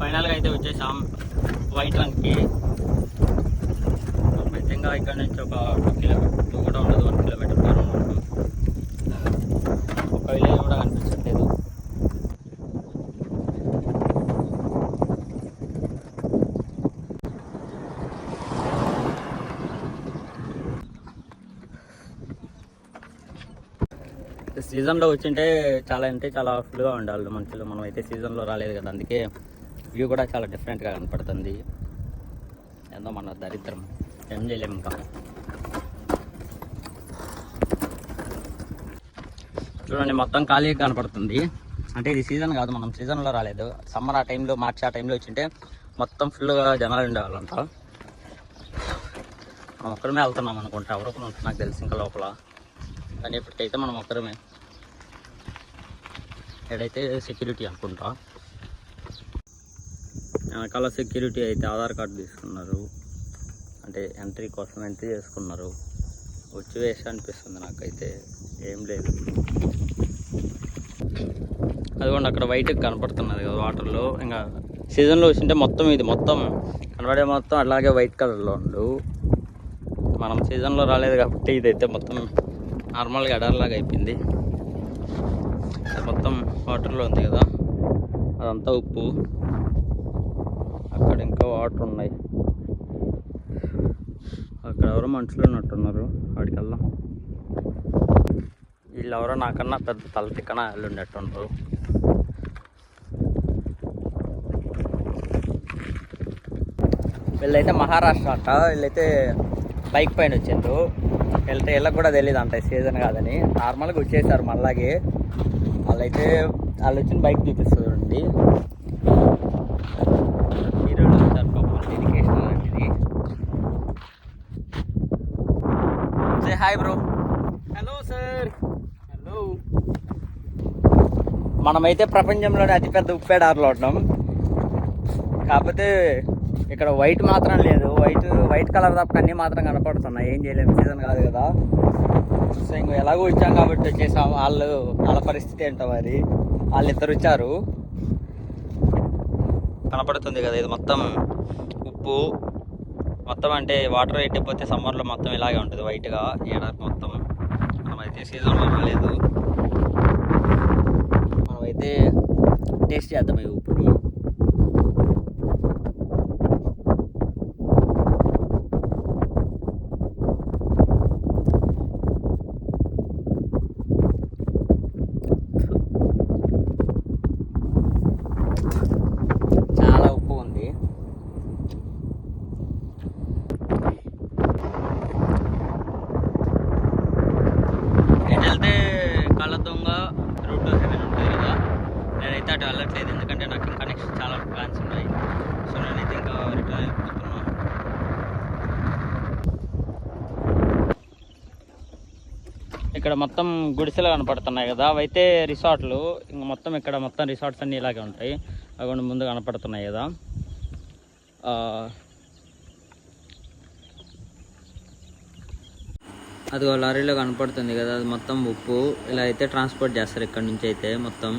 ఫైనల్గా అయితే వచ్చేసాం వైట్ రంగ్కి. ఇంకా ఇక్కడ నుంచి ఒక 2 కిలోమీటర్ కూడా ఉండదు, 1 కిలోమీటర్ దూరం ఉంటుంది. ఒక విలేజ్ కూడా కనిపించట్లేదు. సీజన్లో వచ్చింటే చాలా అంటే చాలా ఫుల్గా ఉండాలి మనుషులు. మనం అయితే సీజన్లో రాలేదు కదా, అందుకే వ్యూ కూడా చాలా డిఫరెంట్గా కనపడుతుంది. ఏందో మన దరిద్రం, ఏం చేయలేము. ఇంకా చూడండి మొత్తం ఖాళీగా కనపడుతుంది. అంటే ఇది సీజన్ కాదు, మనం సీజన్లో రాలేదు. సమ్మర్ ఆ టైంలో, మార్చి ఆ టైంలో వచ్చింటే మొత్తం ఫుల్గా జనాలు ఉండేవాళ్ళంట. మనం ఒక్కరమే వెళ్తున్నాం అనుకుంటా, ఎవరొకరు ఉంటుంది నాకు తెలిసి ఇంకా లోపల. కానీ ఇప్పటికైతే మనం ఒక్కరమే. ఎక్కడైతే సెక్యూరిటీ అనుకుంటా, వెనకాల సెక్యూరిటీ అయితే ఆధార్ కార్డు తీసుకున్నారు. అంటే ఎంట్రీ కోసం ఎంట్రీ చేసుకున్నారు. వచ్చి వేస్ట్ అనిపిస్తుంది నాకైతే, ఏం లేదు. అదిగోండి అక్కడ వైట్ కనపడుతున్నది కదా వాటర్లో. ఇంకా సీజన్లో వచ్చింటే మొత్తం ఇది మొత్తం కనబడే మొత్తం అలాగే వైట్ కలర్లో ఉండు. మనం సీజన్లో రాలేదు కాబట్టి ఇదైతే మొత్తం నార్మల్గా ఎడారిలాగా అయిపోయింది. మొత్తం వాటర్లో ఉంది కదా, అదంతా ఉప్పు. అక్కడ ఇంకా వాటర్ ఉన్నాయి. అక్కడ ఎవరో మనుషులు ఉన్నట్టున్నారు, వాడికి వెళ్దాం. వీళ్ళు ఎవరో నాకన్నా పెద్ద తల తిక్కన వాళ్ళు ఉన్నట్టున్నారు. వీళ్ళైతే మహారాష్ట్ర అంట. వీళ్ళైతే బైక్ పైన వచ్చిండ్రు. వెళ్తే వీళ్ళకి కూడా తెలియదు అంట సీజన్ కాదని. నార్మల్గా వచ్చేసారు మళ్ళాగే. వాళ్ళు వచ్చిన బైక్ చూపిస్తుంది. హీరోలు వచ్చారు పాపం, డెడికేషన్ లాంటిది. Say hi bro. Hello sir. Hello. మనమైతే ప్రపంచంలోనే అతిపెద్ద ఉప్పేడారులో ఉన్నాం. కాకపోతే ఇక్కడ వైట్ మాత్రం లేదు. వైట్ కలర్ తప్ప అన్నీ మాత్రం కనపడుతున్నాయి. ఏం చేయలేము, సీజన్ కాదు కదా. సో ఇంక ఎలాగో వచ్చాం కాబట్టి వచ్చేసాం. వాళ్ళ పరిస్థితి ఏంటో మరి. వాళ్ళిద్దరు వచ్చారు. కనపడుతుంది కదా, ఇది మొత్తం ఉప్పు. మొత్తం అంటే వాటర్ ఎట్టిపోతే సమ్మర్లో మొత్తం ఇలాగే ఉంటుంది వైట్గా. ఏడాది మొత్తం మనమైతే సీజన్లో రాలేదు. మనమైతే టేస్ట్ చేద్దాం ఈ ఉప్పుని. వెళ్తే కళ్ళదొంగ రూట్ 7 ఉంటుంది కదా, నేనైతే అటు వెళ్ళట్లేదు. ఎందుకంటే నాకు ఇంకా నెక్స్ట్ చాలా ప్లాన్స్ ఉన్నాయి. సో నేనైతే ఇంకా రిటర్న్ అయిపోతున్నాను. ఇక్కడ మొత్తం గుడిసెలు కనపడుతున్నాయి కదా, అవైతే రిసార్ట్లు. ఇంకా మొత్తం ఇక్కడ మొత్తం రిసార్ట్స్ అన్నీ ఇలాగే ఉంటాయి. అవి ముందు కనపడుతున్నాయి కదా. అది లారీలో కనపడుతుంది కదా, అది మొత్తం ఉప్పు. ఇలా అయితే ట్రాన్స్పోర్ట్ చేస్తారు ఇక్కడ నుంచి అయితే మొత్తం.